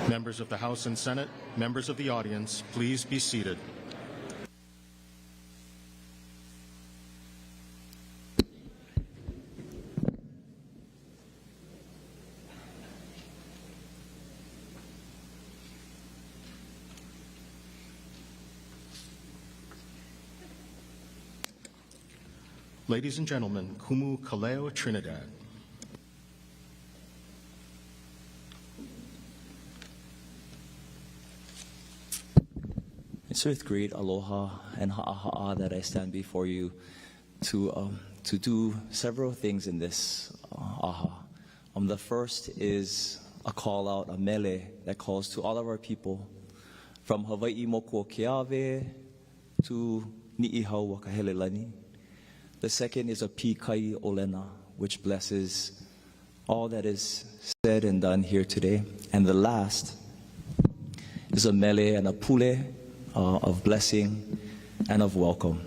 Members of the House and Senate, members of the audience, please be seated. Ladies and gentlemen, Kumu Kaleo Trinidad. It's with great aloha and ha'aha'a that I stand before you to do several things in this aha. The first is a call out, a mele that calls to all of our people from Hawaii moko Keawe to Ni'ihau Wakahelelani. The second is a pikai olena, which blesses all that is said and done here today. And the last is a mele and a pule of blessing and of welcome.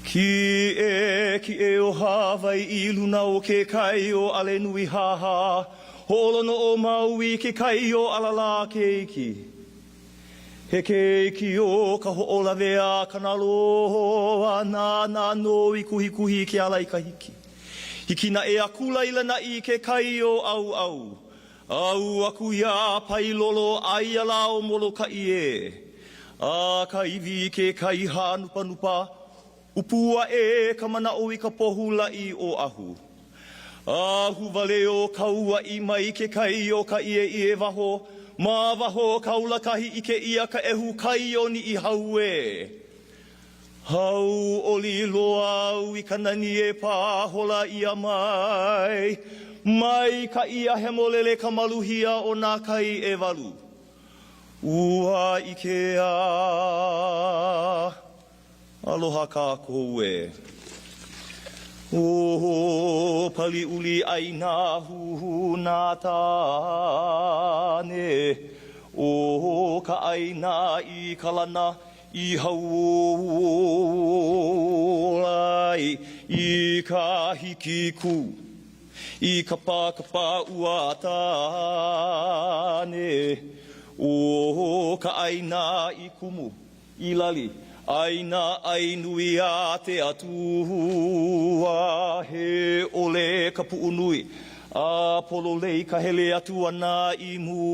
Ki e o Hawaii I luna o ke kai o ale nui haha, holono o Maui ke kai o alala ke iki. He ke iki o ka ho'ola vea kanaloa nā no I kuhi kuhi ke alai ka hiki. Hiki na e akula ila na I ke kai o au au. Au aku ia pai lolo ai ala o molo ka ie. A ka iwi ke kai ha nupa nupa. Upua e ka mana o I ka pohula I o ahu. Ahu vale o kaua I mai ke kai o ka ie waho. Ma waho kaula kahi I ke ia ka ehu kai o ni I haue. Hau oli loa au I kanani e pahola ia mai. Mai ka ia he molele ka maluhia o nā kai e walu. Ua I ke a aloha ka koe. O pali uli ai nā huhu nā tāne. O ka ai nā I kalana I haulai I ka hiki ku. I ka pā ua tāne. O ka aina I kumu, I lali. Aina ai nui a te atua. He ole ka pu'unui. A polo lei ka hele atu ana I muai.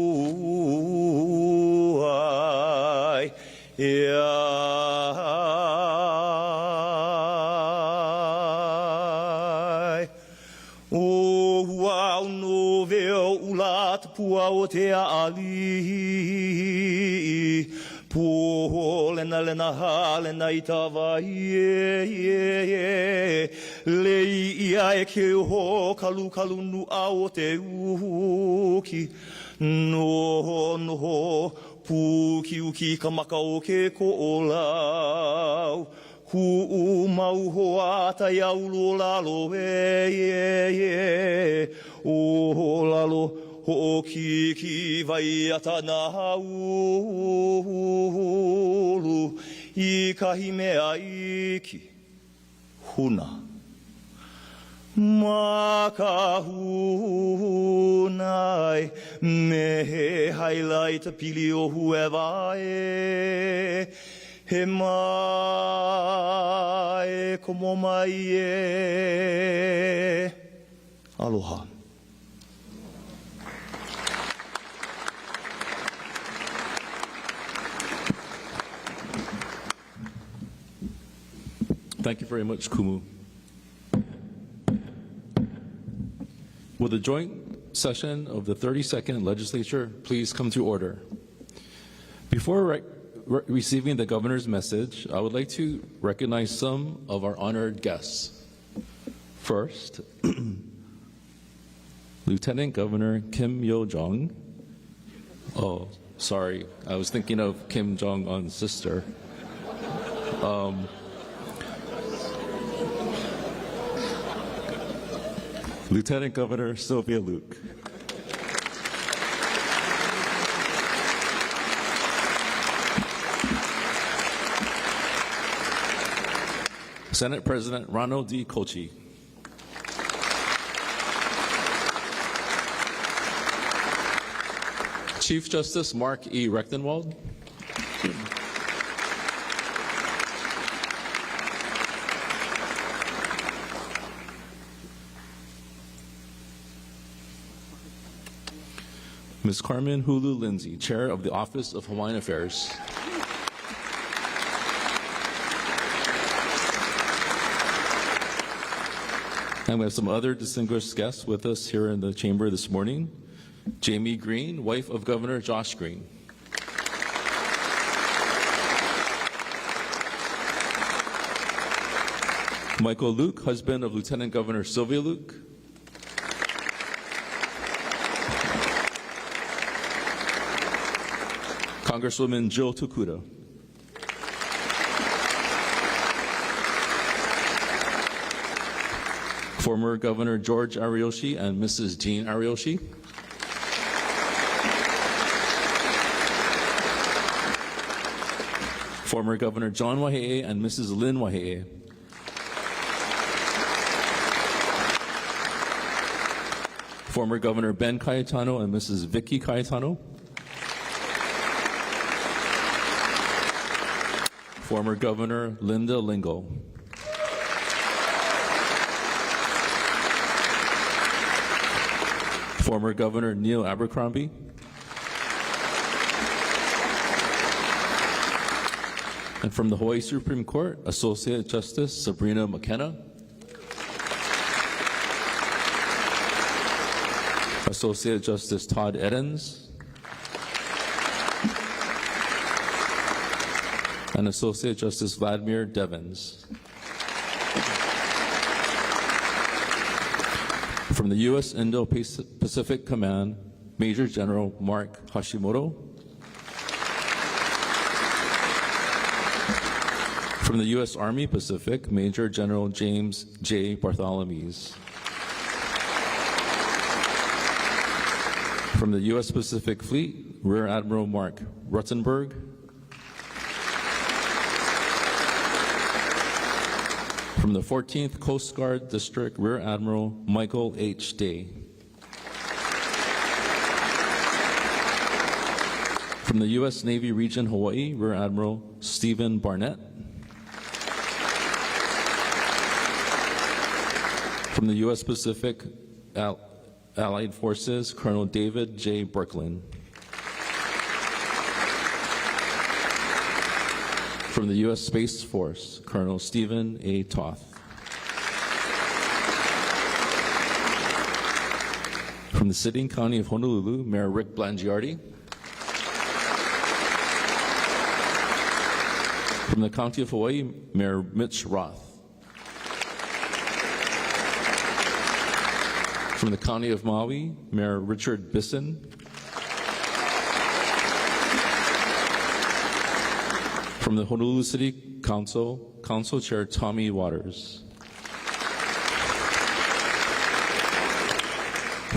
Pua o te ali po lena lena ha lena I tawa lei ia e ke ho kalu kalu nu a o te uki no puki uki ka maka o ke ko olau ku mau ho ata ia ulo lalo o lalo o ki vai ata na haulu I kahi mea iki huna ma ka hunai me he highlight pili o whoever he mai komo mai aloha. Thank you very much, Kumu. Will the joint session of the 32nd Legislature please come to order? Before receiving the governor's message, I would like to recognize some of our honored guests. First, Lieutenant Governor Kim Yo-jong. Oh, sorry, I was thinking of Kim Jong-un's sister. Lieutenant Governor Sylvia Luke. Senate President Ronald D. Kochi. Chief Justice Mark E. Rechtenwald. Ms. Carmen Hulu Lindsay, Chair of the Office of Hawaiian Affairs. And we have some other distinguished guests with us here in the chamber this morning. Jamie Green, wife of Governor Josh Green. Michael Luke, husband of Lieutenant Governor Sylvia Luke. Congresswoman Jill Tokuda. Former Governor George Ariyoshi and Mrs. Jean Ariyoshi. Former Governor John Wahe'e and Mrs. Lynn Wahe'e. Former Governor Ben Cayetano and Mrs. Vicky Cayetano. Former Governor Linda Lingle. Former Governor Neil Abercrombie. And from the Hawaii Supreme Court, Associate Justice Sabrina McKenna. Associate Justice Todd Edens. And Associate Justice Vladimir Devins. From the U.S. Indo-Pacific Command, Major General Mark Hashimoto. From the U.S. Army Pacific, Major General James J. Bartholomews. From the U.S. Pacific Fleet, Rear Admiral Mark Ruttenberg. From the 14th Coast Guard District, Rear Admiral Michael H. Day. From the U.S. Navy Region Hawaii, Rear Admiral Stephen Barnett. From the U.S. Pacific Allied Forces, Colonel David J. Brooklyn. From the U.S. Space Force, Colonel Stephen A. Toth. From the City and County of Honolulu, Mayor Rick Blangiardi. From the County of Hawaii, Mayor Mitch Roth. From the County of Maui, Mayor Richard Bisson. From the Honolulu City Council, Council Chair Tommy Waters.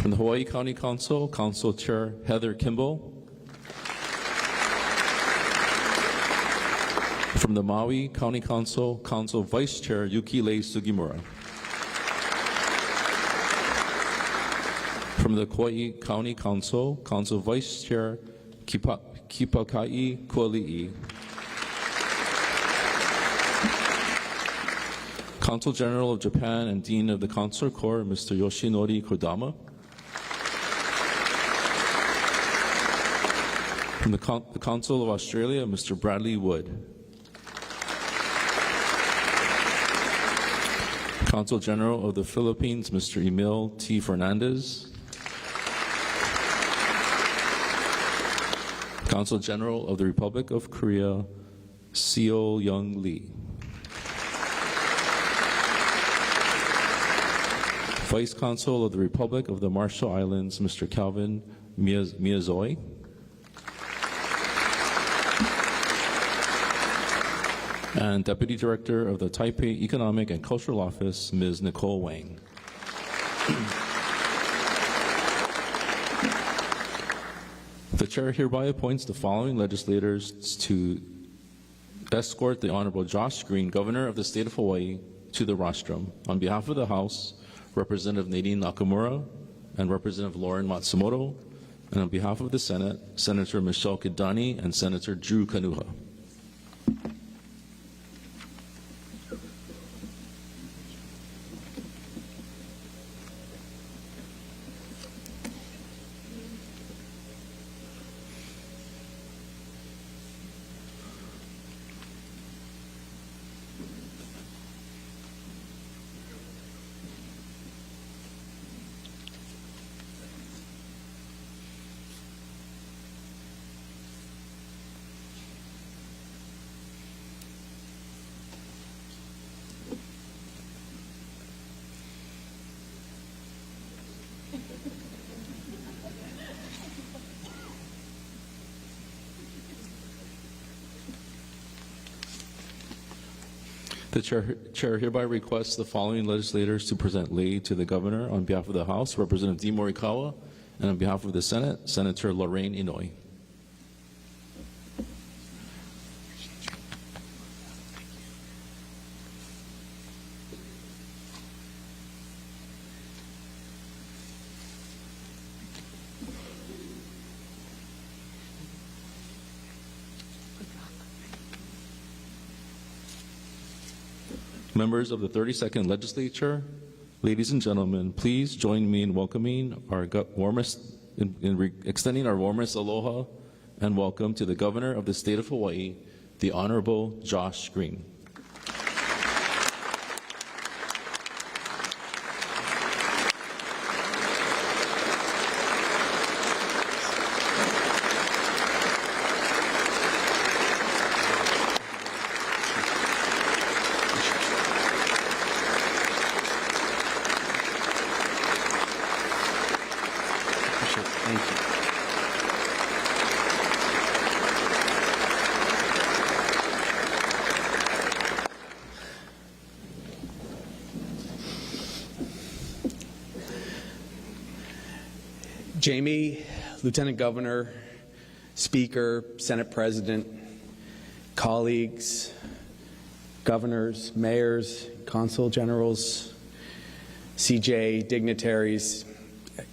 From the Hawaii County Council, Council Chair Heather Kimball. From the Maui County Council, Council Vice Chair Yukilei Sugimura. From the Kauai County Council, Council Vice Chair Kipakai Kuali'i. Consul General of Japan and Dean of the Consular Corps, Mr. Yoshinori Kodama. From the Consul of Australia, Mr. Bradley Wood. Consul General of the Philippines, Mr. Emil T. Fernandez. Consul General of the Republic of Korea, Seo Young Lee. Vice Consul of the Republic of the Marshall Islands, Mr. Calvin Miyazoe. And Deputy Director of the Taipei Economic and Cultural Office, Ms. Nicole Wang. The Chair hereby appoints the following legislators to escort the Honorable Josh Green, Governor of the State of Hawaii, to the rostrum. On behalf of the House, Representative Nadine Nakamura and Representative Lauren Matsumoto, And on behalf of the Senate, Senator Michelle Kidani and Senator Drew Kanuha. The chair hereby requests the following legislators to present leave to the governor on behalf of the House, Representative D. Morikawa, and on behalf of the Senate, Senator Lorraine Inouye. Members of the 32nd Legislature, ladies and gentlemen, please join me in welcoming our extending our warmest aloha and welcome to the Governor of the State of Hawaii, the Honorable Josh Green. Thank you. Jamie, Lieutenant Governor, Speaker, Senate President, colleagues, governors, mayors, consul generals, CJ, dignitaries,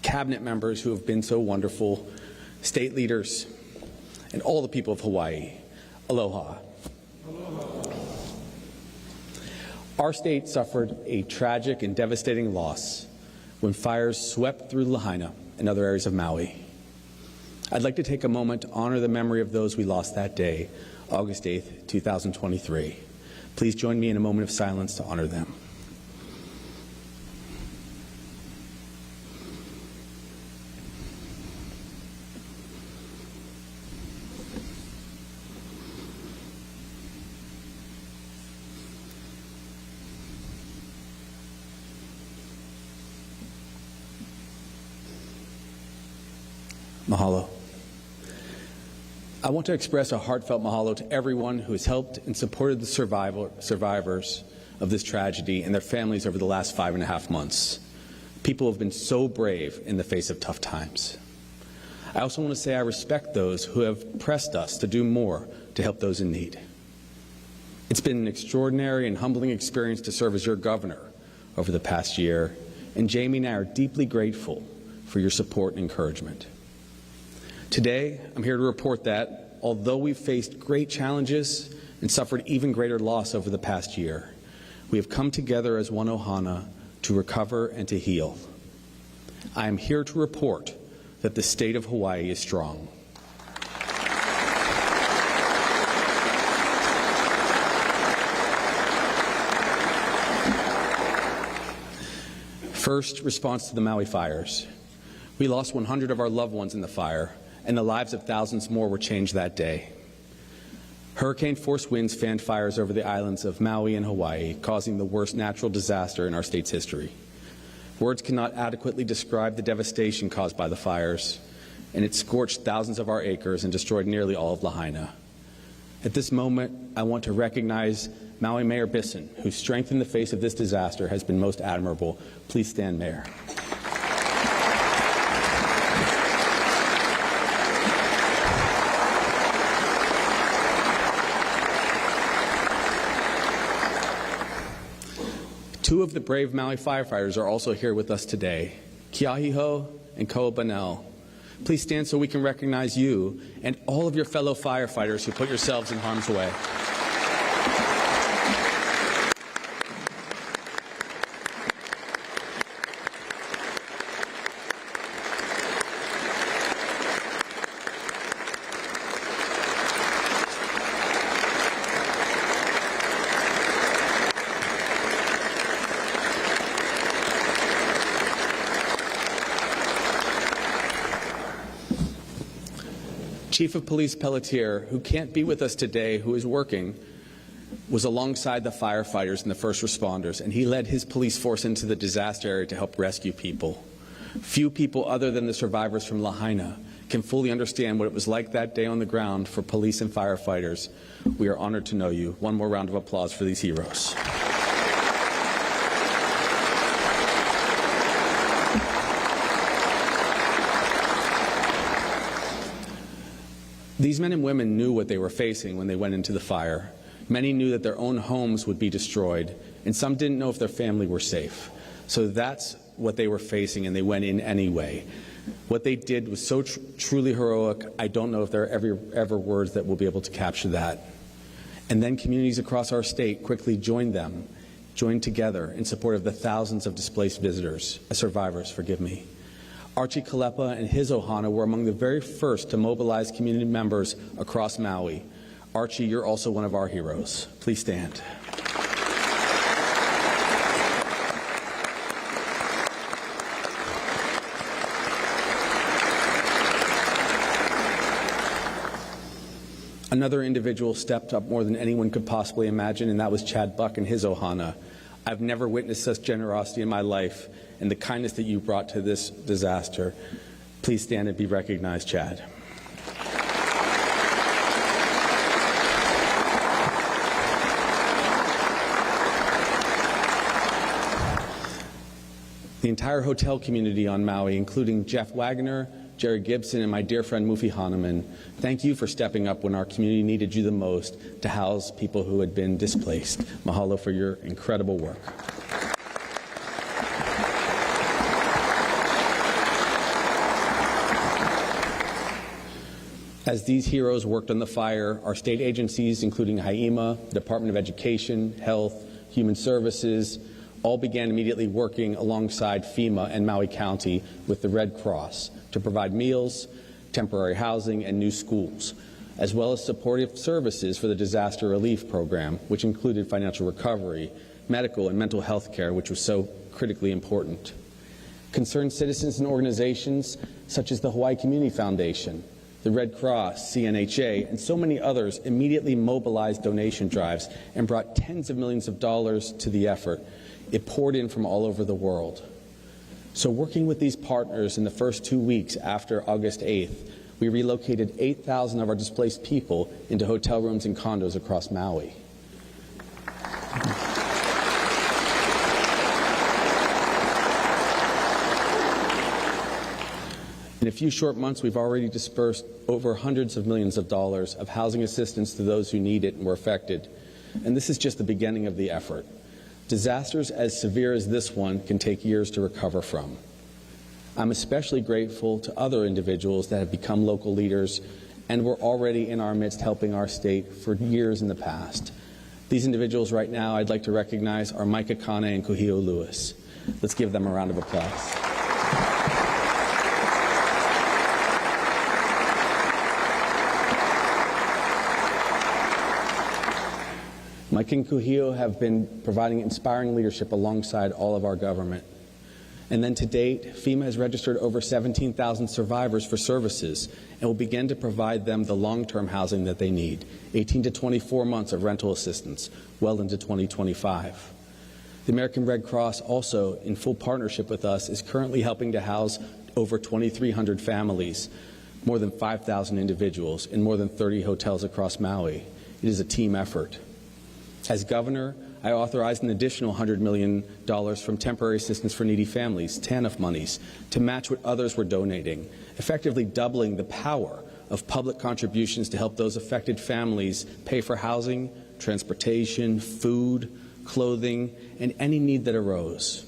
cabinet members who have been so wonderful, state leaders, and all the people of Hawaii, aloha. Aloha. Our state suffered a tragic and devastating loss when fires swept through Lahaina and other areas of Maui. I'd like to take a moment to honor the memory of those we lost that day, August 8th, 2023. Please join me in a moment of silence to honor them. Mahalo. I want to express a heartfelt mahalo to everyone who has helped and supported the survivors of this tragedy and their families over the last 5.5 months. People have been so brave in the face of tough times. I also want to say I respect those who have pressed us to do more to help those in need. It's been an extraordinary and humbling experience to serve as your governor over the past year, and Jamie and I are deeply grateful for your support and encouragement. Today, I'm here to report that, although we've faced great challenges and suffered even greater loss over the past year, we have come together as one ohana to recover and to heal. I am here to report that the state of Hawaii is strong. First, response to the Maui fires. We lost 100 of our loved ones in the fire, and the lives of thousands more were changed that day. Hurricane-force winds fanned fires over the islands of Maui and Hawaii, causing the worst natural disaster in our state's history. Words cannot adequately describe the devastation caused by the fires, and it scorched thousands of our acres and destroyed nearly all of Lahaina. At this moment, I want to recognize Maui Mayor Bisson, whose strength in the face of this disaster has been most admirable. Please stand, Mayor. Two of the brave Maui firefighters are also here with us today, Kiahiho and Koa Banel. Please stand so we can recognize you and all of your fellow firefighters who put yourselves in harm's way. Chief of Police Pelletier, who can't be with us today, who is working, was alongside the firefighters and the first responders, and he led his police force into the disaster area to help rescue people. Few people other than the survivors from Lahaina can fully understand what it was like that day on the ground for police and firefighters. We are honored to know you. One more round of applause for these heroes. These men and women knew what they were facing when they went into the fire. Many knew that their own homes would be destroyed, and some didn't know if their family were safe. So that's what they were facing, and they went in anyway. What they did was so truly heroic, I don't know if there are ever words that will be able to capture that. And then communities across our state quickly joined together in support of the thousands of displaced survivors, forgive me. Archie Kalepa and his ohana were among the very first to mobilize community members across Maui. Archie, you're also one of our heroes. Please stand. Another individual stepped up more than anyone could possibly imagine, and that was Chad Buck and his ohana. I've never witnessed such generosity in my life and the kindness that you brought to this disaster. Please stand and be recognized, Chad. The entire hotel community on Maui, including Jeff Wagner, Jerry Gibson, and my dear friend Mufi Hahnemann, thank you for stepping up when our community needed you the most to house people who had been displaced. Mahalo for your incredible work. As these heroes worked on the fire, our state agencies, including HIEMA, Department of Education, Health, Human Services, all began immediately working alongside FEMA and Maui County with the Red Cross to provide meals, temporary housing, and new schools, as well as supportive services for the disaster relief program, which included financial recovery, medical and mental health care, which was so critically important. Concerned citizens and organizations such as the Hawaii Community Foundation, the Red Cross, CNHA, and so many others immediately mobilized donation drives and brought tens of millions of dollars to the effort. It poured in from all over the world. So working with these partners in the first 2 weeks after August 8th, we relocated 8,000 of our displaced people into hotel rooms and condos across Maui. In a few short months, we've already dispersed over hundreds of millions of dollars of housing assistance to those who need it and were affected. And this is just the beginning of the effort. Disasters as severe as this one can take years to recover from. I'm especially grateful to other individuals that have become local leaders and were already in our midst helping our state for years in the past. These individuals right now I'd like to recognize are Micah Kane and Kuhio Lewis. Let's give them a round of applause. Mike and Kuhio have been providing inspiring leadership alongside all of our government. And then to date, FEMA has registered over 17,000 survivors for services and will begin to provide them the long-term housing that they need, 18 to 24 months of rental assistance, well into 2025. The American Red Cross, also in full partnership with us, is currently helping to house over 2,300 families, more than 5,000 individuals, in more than 30 hotels across Maui. It is a team effort. As governor, I authorized an additional $100 million from Temporary Assistance for Needy Families, TANF monies, to match what others were donating, effectively doubling the power of public contributions to help those affected families pay for housing, transportation, food, clothing, and any need that arose.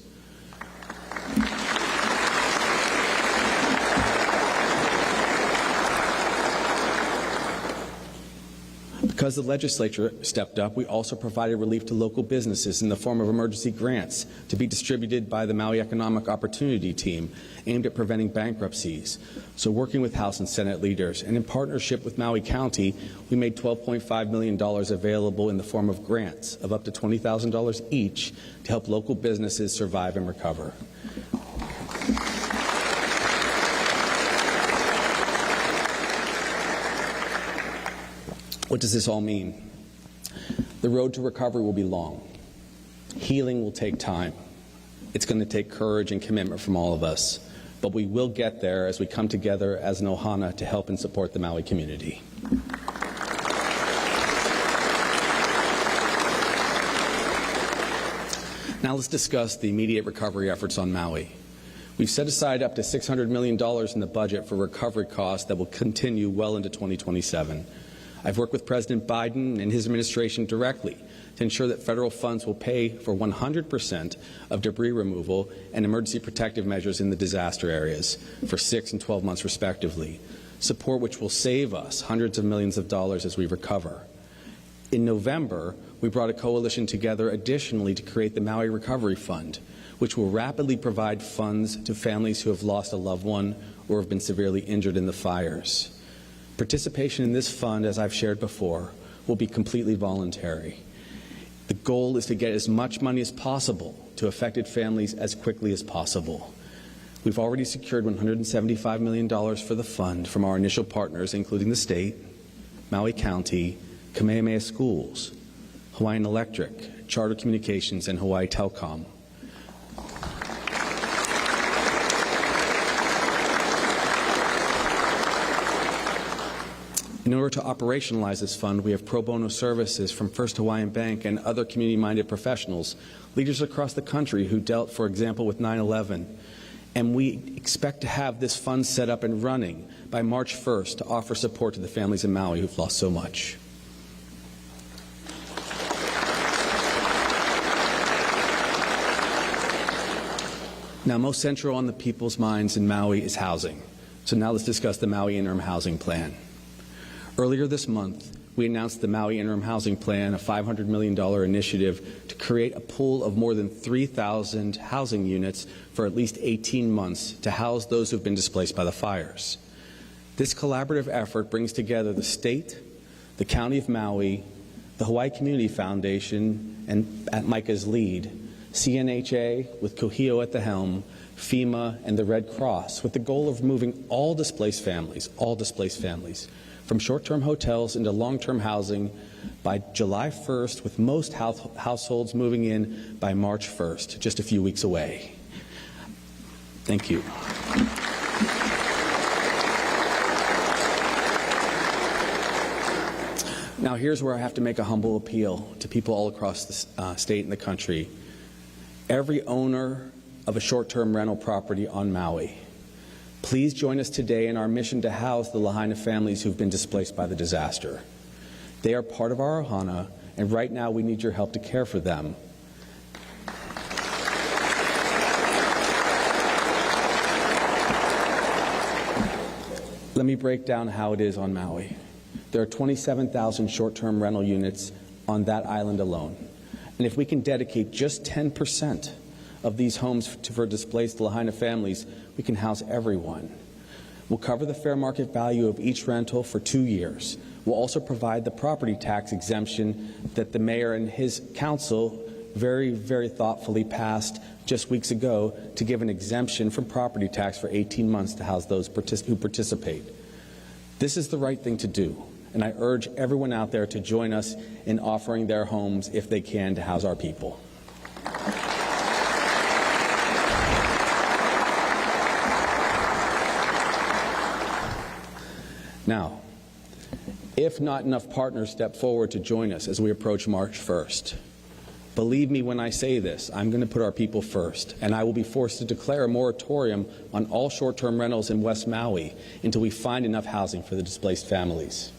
Because the legislature stepped up, we also provided relief to local businesses in the form of emergency grants to be distributed by the Maui Economic Opportunity Team aimed at preventing bankruptcies. So working with House and Senate leaders and in partnership with Maui County, we made $12.5 million available in the form of grants of up to $20,000 each to help local businesses survive and recover. What does this all mean? The road to recovery will be long. Healing will take time. It's going to take courage and commitment from all of us. But we will get there as we come together as an ohana to help and support the Maui community. Now let's discuss the immediate recovery efforts on Maui. We've set aside up to $600 million in the budget for recovery costs that will continue well into 2027. I've worked with President Biden and his administration directly to ensure that federal funds will pay for 100% of debris removal and emergency protective measures in the disaster areas for 6 and 12 months respectively, support which will save us hundreds of millions of dollars as we recover. In November, we brought a coalition together additionally to create the Maui Recovery Fund, which will rapidly provide funds to families who have lost a loved one or have been severely injured in the fires. Participation in this fund, as I've shared before, will be completely voluntary. The goal is to get as much money as possible to affected families as quickly as possible. We've already secured $175 million for the fund from our initial partners, including the state, Maui County, Kamehameha Schools, Hawaiian Electric, Charter Communications, and Hawaii Telcom. In order to operationalize this fund, we have pro bono services from First Hawaiian Bank and other community-minded professionals, leaders across the country who dealt, for example, with 9/11. And we expect to have this fund set up and running by March 1st to offer support to the families in Maui who've lost so much. Now, most central on the people's minds in Maui is housing. So now let's discuss the Maui Interim Housing Plan. Earlier this month, we announced the Maui Interim Housing Plan, a $500 million initiative to create a pool of more than 3,000 housing units for at least 18 months to house those who've been displaced by the fires. This collaborative effort brings together the state, the County of Maui, the Hawaii Community Foundation, and at Micah's lead, CNHA with Kohio at the helm, FEMA, and the Red Cross, with the goal of moving all displaced families, from short-term hotels into long-term housing by July 1st, with most households moving in by March 1st, just a few weeks away. Thank you. Now here's where I have to make a humble appeal to people all across the state and the country. Every owner of a short-term rental property on Maui, please join us today in our mission to house the Lahaina families who've been displaced by the disaster. They are part of our ohana, and right now we need your help to care for them. Let me break down how it is on Maui. There are 27,000 short-term rental units on that island alone. And if we can dedicate just 10% of these homes for displaced Lahaina families, we can house everyone. We'll cover the fair market value of each rental for 2 years. We'll also provide the property tax exemption that the mayor and his council very, very thoughtfully passed just weeks ago to give an exemption from property tax for 18 months to house those who participate. This is the right thing to do, and I urge everyone out there to join us in offering their homes, if they can, to house our people. Now, if not enough partners step forward to join us as we approach March 1st, believe me when I say this, I'm going to put our people first, and I will be forced to declare a moratorium on all short-term rentals in West Maui until we find enough housing for the displaced families.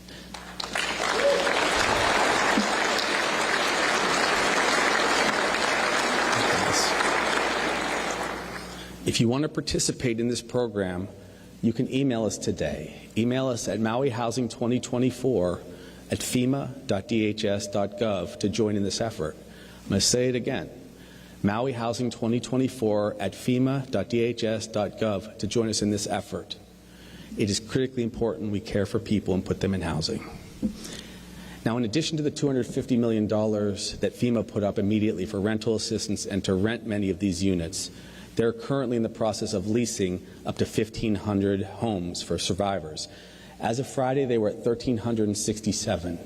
If you want to participate in this program, you can email us today. Email us at mauihousing2024 at fema.dhs.gov to join in this effort. I'm going to say it again. Maui Housing 2024 at fema.dhs.gov to join us in this effort. It is critically important we care for people and put them in housing. Now, in addition to the $250 million that FEMA put up immediately for rental assistance and to rent many of these units, they're currently in the process of leasing up to 1,500 homes for survivors. As of Friday, they were at 1,367,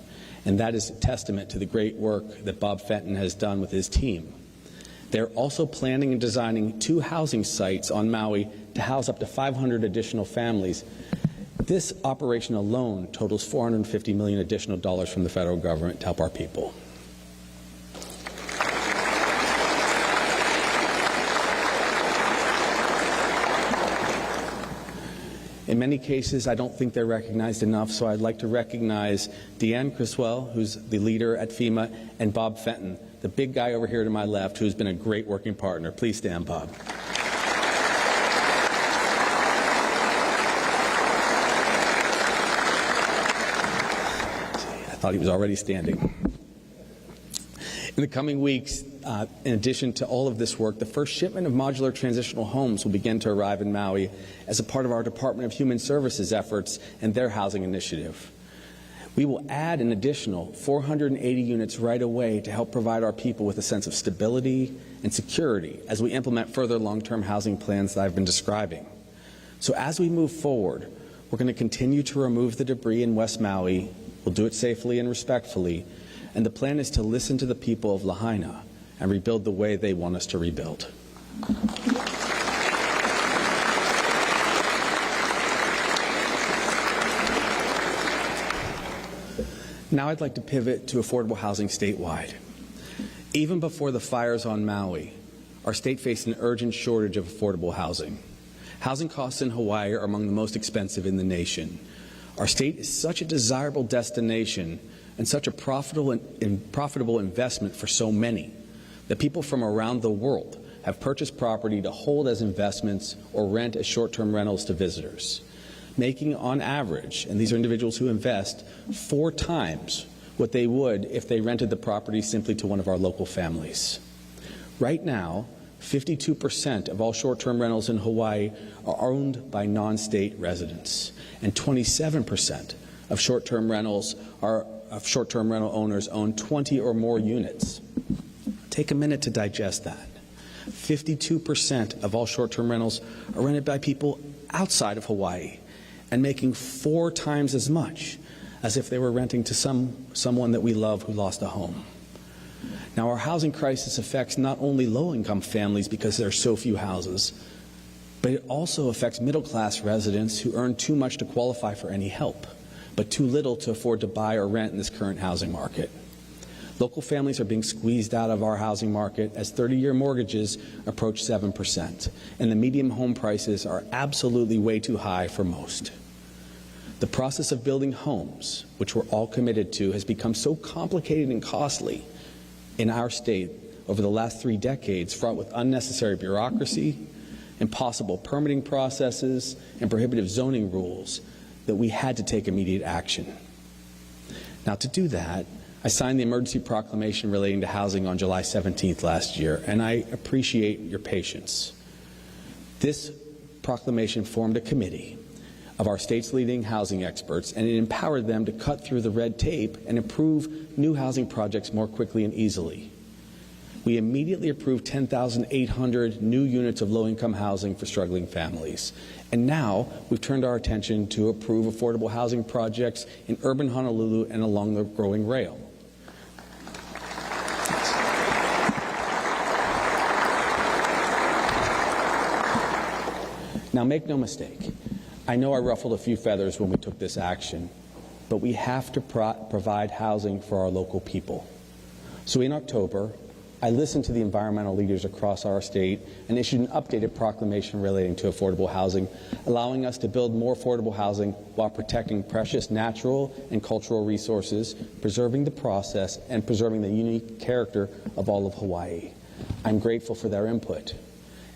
and that is a testament to the great work that Bob Fenton has done with his team. They're also planning and designing 2 housing sites on Maui to house up to 500 additional families. This operation alone totals $450 million additional dollars from the federal government to help our people. In many cases, I don't think they're recognized enough, so I'd like to recognize Deanne Criswell, who's the leader at FEMA, and Bob Fenton, the big guy over here to my left, who's been a great working partner. Please stand, Bob. I thought he was already standing. In the coming weeks, in addition to all of this work, the first shipment of modular transitional homes will begin to arrive in Maui as a part of our Department of Human Services efforts and their housing initiative. We will add an additional 480 units right away to help provide our people with a sense of stability and security as we implement further long-term housing plans that I've been describing. So as we move forward, we're going to continue to remove the debris in West Maui. We'll do it safely and respectfully. And the plan is to listen to the people of Lahaina and rebuild the way they want us to rebuild. Now I'd like to pivot to affordable housing statewide. Even before the fires on Maui, our state faced an urgent shortage of affordable housing. Housing costs in Hawaii are among the most expensive in the nation. Our state is such a desirable destination and such a profitable investment for so many that people from around the world have purchased property to hold as investments or rent as short-term rentals to visitors, making on average, and these are individuals who invest, 4 times what they would if they rented the property simply to one of our local families. Right now, 52% of all short-term rentals in Hawaii are owned by non-state residents, and 27% of short-term rental owners own 20 or more units. Take a minute to digest that. 52% of all short-term rentals are rented by people outside of Hawaii and making 4 times as much as if they were renting to someone that we love who lost a home. Now, our housing crisis affects not only low-income families because there are so few houses, but it also affects middle-class residents who earn too much to qualify for any help, but too little to afford to buy or rent in this current housing market. Local families are being squeezed out of our housing market as 30-year mortgages approach 7%, and the median home prices are absolutely way too high for most. The process of building homes, which we're all committed to, has become so complicated and costly in our state over the last 3 decades, fraught with unnecessary bureaucracy, impossible permitting processes, and prohibitive zoning rules, that we had to take immediate action. Now, to do that, I signed the emergency proclamation relating to housing on July 17th last year, and I appreciate your patience. This proclamation formed a committee of our state's leading housing experts, and it empowered them to cut through the red tape and approve new housing projects more quickly and easily. We immediately approved 10,800 new units of low-income housing for struggling families. And now we've turned our attention to approve affordable housing projects in urban Honolulu and along the growing rail. Now, make no mistake, I know I ruffled a few feathers when we took this action, but we have to provide housing for our local people. So in October, I listened to the environmental leaders across our state and issued an updated proclamation relating to affordable housing, allowing us to build more affordable housing while protecting precious natural and cultural resources, preserving the process, and preserving the unique character of all of Hawaii. I'm grateful for their input.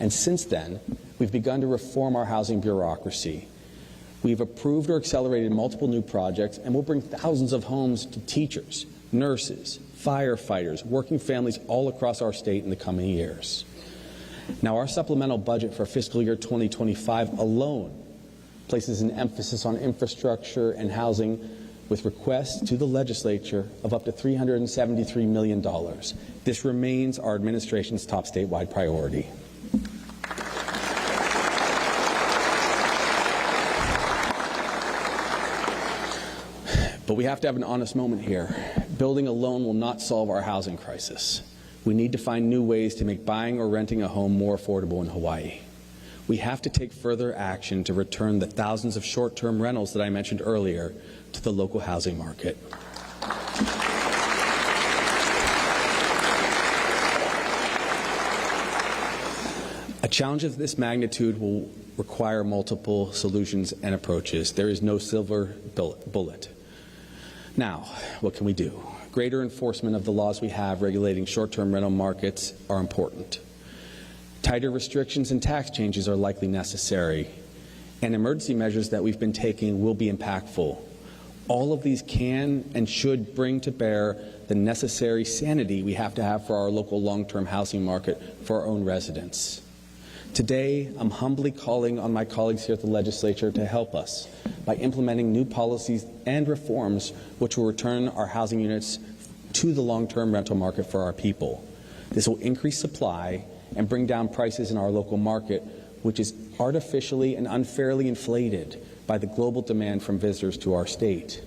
And since then, we've begun to reform our housing bureaucracy. We've approved or accelerated multiple new projects, and we'll bring thousands of homes to teachers, nurses, firefighters, working families all across our state in the coming years. Now, our supplemental budget for fiscal year 2025 alone places an emphasis on infrastructure and housing with requests to the legislature of up to $373 million. This remains our administration's top statewide priority. But we have to have an honest moment here. Building alone will not solve our housing crisis. We need to find new ways to make buying or renting a home more affordable in Hawaii. We have to take further action to return the thousands of short-term rentals that I mentioned earlier to the local housing market. A challenge of this magnitude will require multiple solutions and approaches. There is no silver bullet. Now, what can we do? Greater enforcement of the laws we have regulating short-term rental markets are important. Tighter restrictions and tax changes are likely necessary, and emergency measures that we've been taking will be impactful. All of these can and should bring to bear the necessary sanity we have to have for our local long-term housing market for our own residents. Today, I'm humbly calling on my colleagues here at the legislature to help us by implementing new policies and reforms which will return our housing units to the long-term rental market for our people. This will increase supply and bring down prices in our local market, which is artificially and unfairly inflated by the global demand from visitors to our state.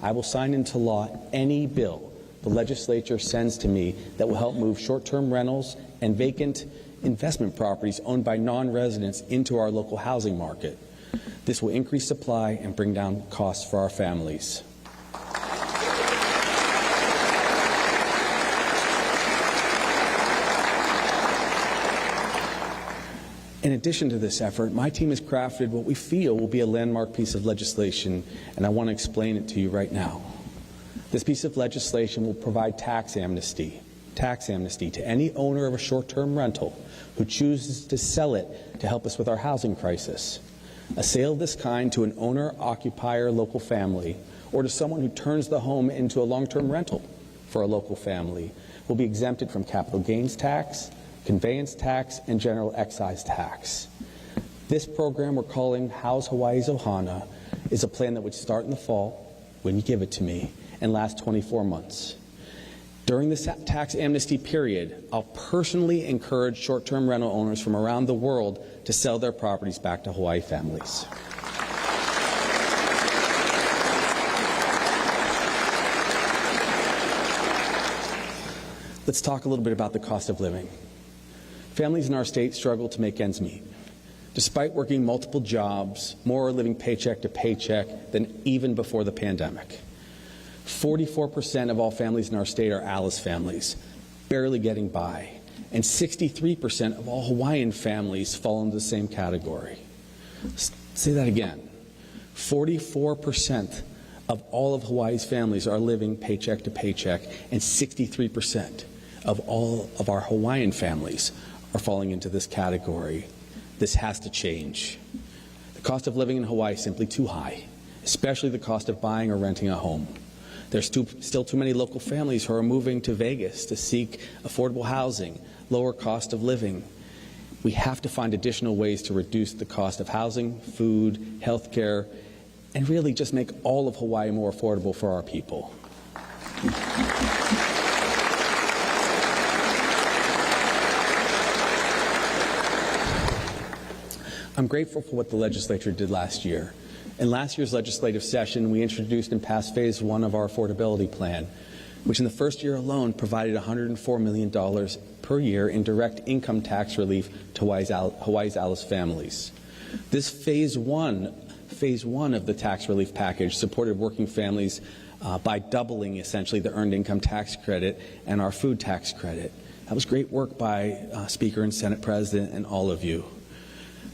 I will sign into law any bill the legislature sends to me that will help move short-term rentals and vacant investment properties owned by non-residents into our local housing market. This will increase supply and bring down costs for our families. In addition to this effort, my team has crafted what we feel will be a landmark piece of legislation, and I want to explain it to you right now. This piece of legislation will provide tax amnesty to any owner of a short-term rental who chooses to sell it to help us with our housing crisis. A sale of this kind to an owner-occupier local family or to someone who turns the home into a long-term rental for a local family will be exempted from capital gains tax, conveyance tax, and general excise tax. This program we're calling House Hawaii's Ohana is a plan that would start in the fall, when you give it to me, and last 24 months. During this tax amnesty period, I'll personally encourage short-term rental owners from around the world to sell their properties back to Hawaii families. Let's talk a little bit about the cost of living. Families in our state struggle to make ends meet. Despite working multiple jobs, more are living paycheck to paycheck than even before the pandemic. 44% of all families in our state are Alice families, barely getting by, and 63% of all Hawaiian families fall into the same category. Say that again. 44% of all of Hawaii's families are living paycheck to paycheck, and 63% of all of our Hawaiian families are falling into this category. This has to change. The cost of living in Hawaii is simply too high, especially the cost of buying or renting a home. There's still too many local families who are moving to Vegas to seek affordable housing, lower cost of living. We have to find additional ways to reduce the cost of housing, food, health care, and really just make all of Hawaii more affordable for our people. I'm grateful for what the legislature did last year. In last year's legislative session, we introduced and passed Phase 1 of our affordability plan, which in the first year alone provided $104 million per year in direct income tax relief to Hawaii's Alice families. This Phase 1 of the tax relief package supported working families by doubling essentially the earned income tax credit and our food tax credit. That was great work by Speaker and Senate President and all of you.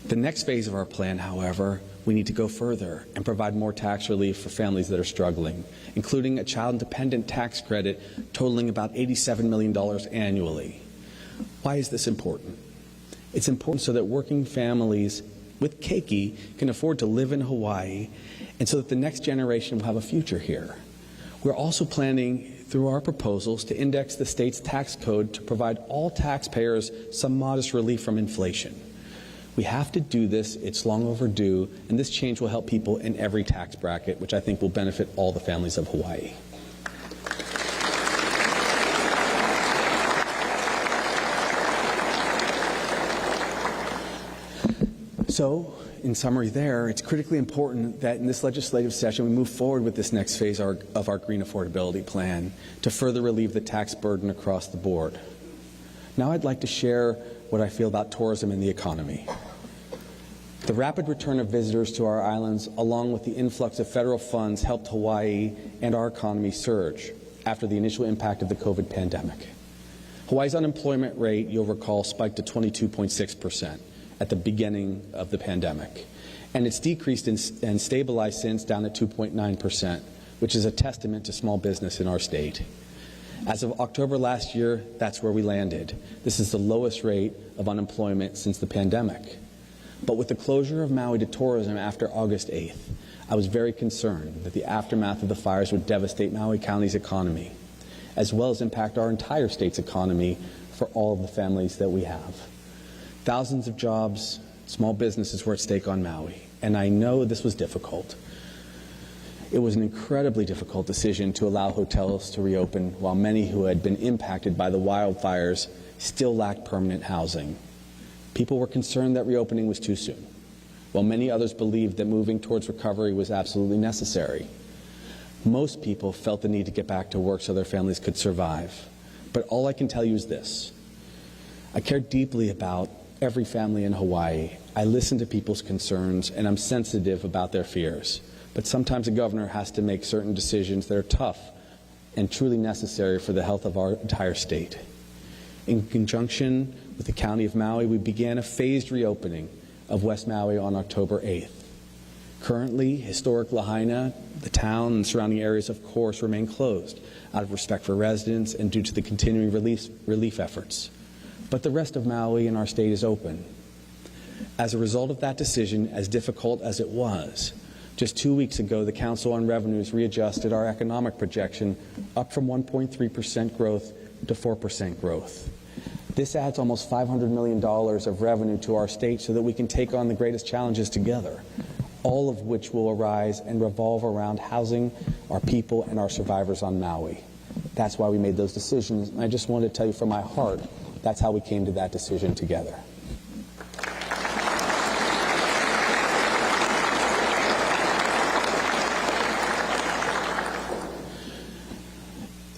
The next phase of our plan, however, we need to go further and provide more tax relief for families that are struggling, including a child-dependent tax credit totaling about $87 million annually. Why is this important? It's important so that working families with keiki can afford to live in Hawaii, and so that the next generation will have a future here. We're also planning through our proposals to index the state's tax code to provide all taxpayers some modest relief from inflation. We have to do this, it's long overdue, and this change will help people in every tax bracket, which I think will benefit all the families of Hawaii. So, in summary there, it's critically important that in this legislative session we move forward with this next phase of our green affordability plan to further relieve the tax burden across the board. Now I'd like to share what I feel about tourism and the economy. The rapid return of visitors to our islands, along with the influx of federal funds, helped Hawaii and our economy surge after the initial impact of the COVID pandemic. Hawaii's unemployment rate, you'll recall, spiked to 22.6% at the beginning of the pandemic, and it's decreased and stabilized since, down at 2.9%, which is a testament to small business in our state. As of October last year, that's where we landed. This is the lowest rate of unemployment since the pandemic. But with the closure of Maui to tourism after August 8th, I was very concerned that the aftermath of the fires would devastate Maui County's economy, as well as impact our entire state's economy for all of the families that we have. Thousands of jobs, small businesses were at stake on Maui, and I know this was difficult. It was an incredibly difficult decision to allow hotels to reopen while many who had been impacted by the wildfires still lacked permanent housing. People were concerned that reopening was too soon, while many others believed that moving towards recovery was absolutely necessary. Most people felt the need to get back to work so their families could survive. But all I can tell you is this: I care deeply about every family in Hawaii. I listen to people's concerns, and I'm sensitive about their fears. But sometimes a governor has to make certain decisions that are tough and truly necessary for the health of our entire state. In conjunction with the County of Maui, we began a phased reopening of West Maui on October 8th. Currently, historic Lahaina, the town and surrounding areas, of course, remain closed out of respect for residents and due to the continuing relief efforts. But the rest of Maui and our state is open. As a result of that decision, as difficult as it was, just 2 weeks ago, the Council on Revenues readjusted our economic projection up from 1.3% growth to 4% growth. This adds almost $500 million of revenue to our state so that we can take on the greatest challenges together, all of which will arise and revolve around housing our people and our survivors on Maui. That's why we made those decisions. And I just wanted to tell you from my heart, that's how we came to that decision together.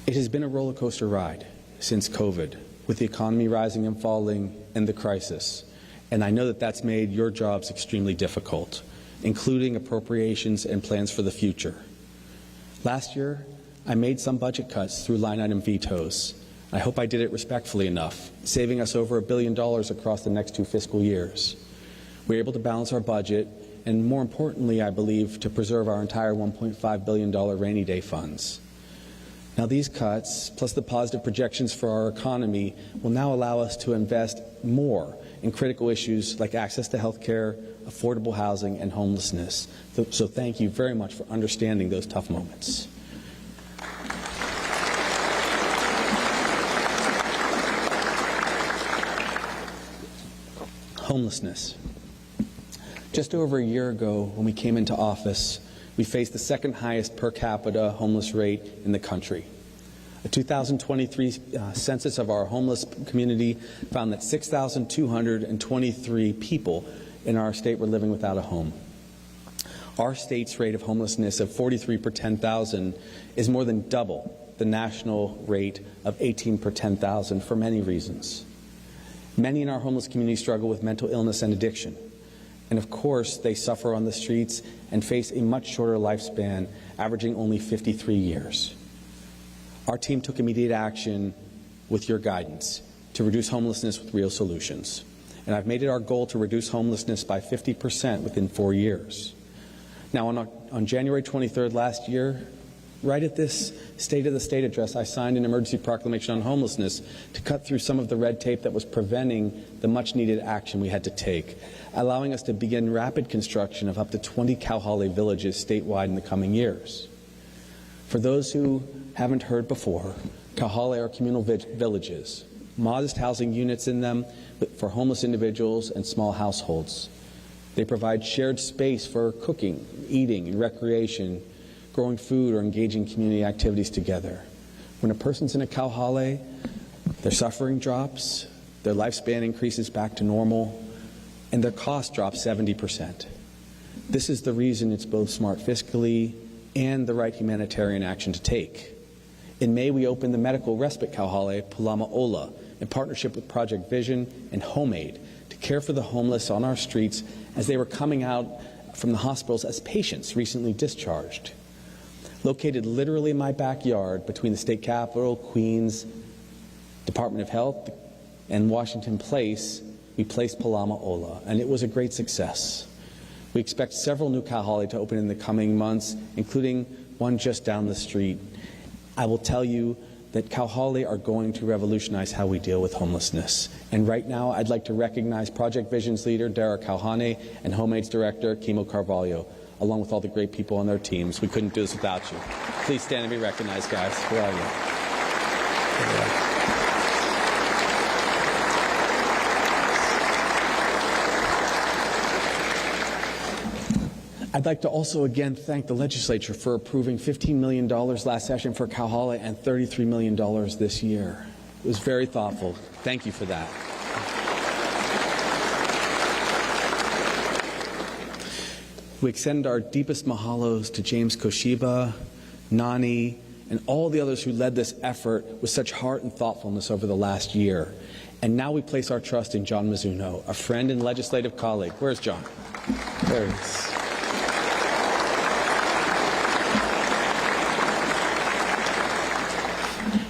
It has been a roller coaster ride since COVID, with the economy rising and falling and the crisis. And I know that that's made your jobs extremely difficult, including appropriations and plans for the future. Last year, I made some budget cuts through line item vetoes. I hope I did it respectfully enough, saving us over $1 billion across the next 2 fiscal years. We were able to balance our budget, and more importantly, I believe, to preserve our entire $1.5 billion rainy day funds. Now, these cuts, plus the positive projections for our economy, will now allow us to invest more in critical issues like access to health care, affordable housing, and homelessness. So thank you very much for understanding those tough moments. Homelessness. Just over a year ago, when we came into office, we faced the second highest per capita homeless rate in the country. A 2023 census of our homeless community found that 6,223 people in our state were living without a home. Our state's rate of homelessness of 43 per 10,000 is more than double the national rate of 18 per 10,000 for many reasons. Many in our homeless community struggle with mental illness and addiction. And of course, they suffer on the streets and face a much shorter lifespan, averaging only 53 years. Our team took immediate action with your guidance to reduce homelessness with real solutions. And I've made it our goal to reduce homelessness by 50% within 4 years. Now, on January 23rd last year, Right at this State of the State address, I signed an emergency proclamation on homelessness to cut through some of the red tape that was preventing the much-needed action we had to take, allowing us to begin rapid construction of up to 20 Kauhale villages statewide in the coming years. For those who haven't heard before, Kauhale are communal villages, modest housing units in them for homeless individuals and small households. They provide shared space for cooking, eating, and recreation, growing food, or engaging community activities together. When a person's in a Kauhale, their suffering drops, their lifespan increases back to normal, and their cost drops 70%. This is the reason it's both smart fiscally and the right humanitarian action to take. In May, we opened the medical respite Kauhale, Palama Ola, in partnership with Project Vision and Homemade, to care for the homeless on our streets as they were coming out from the hospitals as patients recently discharged. Located literally in my backyard between the state capitol, Queens, Department of Health, and Washington Place, we placed Palama Ola, and it was a great success. We expect several new Kauhale to open in the coming months, including one just down the street. I will tell you that Kauhale are going to revolutionize how we deal with homelessness. And right now, I'd like to recognize Project Vision's leader, Dara Kauhane, and Homemade's director, Kimo Carvalho, along with all the great people on their teams. We couldn't do this without you. Please stand and be recognized, guys. Where are you? I'd like to also again thank the legislature for approving $15 million last session for Kauhale and $33 million this year. It was very thoughtful. Thank you for that. We extend our deepest mahalos to James Koshiba, Nani, and all the others who led this effort with such heart and thoughtfulness over the last year. And now we place our trust in John Mizuno, a friend and legislative colleague. Where's John? There he is.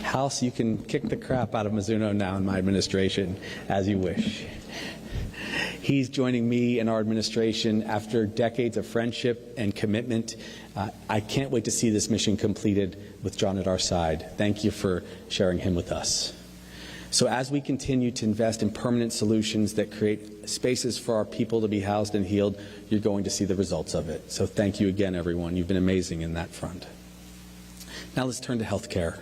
House, you can kick the crap out of Mizuno now in my administration as you wish. He's joining me in our administration after decades of friendship and commitment. I can't wait to see this mission completed with John at our side. Thank you for sharing him with us. So as we continue to invest in permanent solutions that create spaces for our people to be housed and healed, you're going to see the results of it. So thank you again, everyone. You've been amazing in that front. Now let's turn to health care.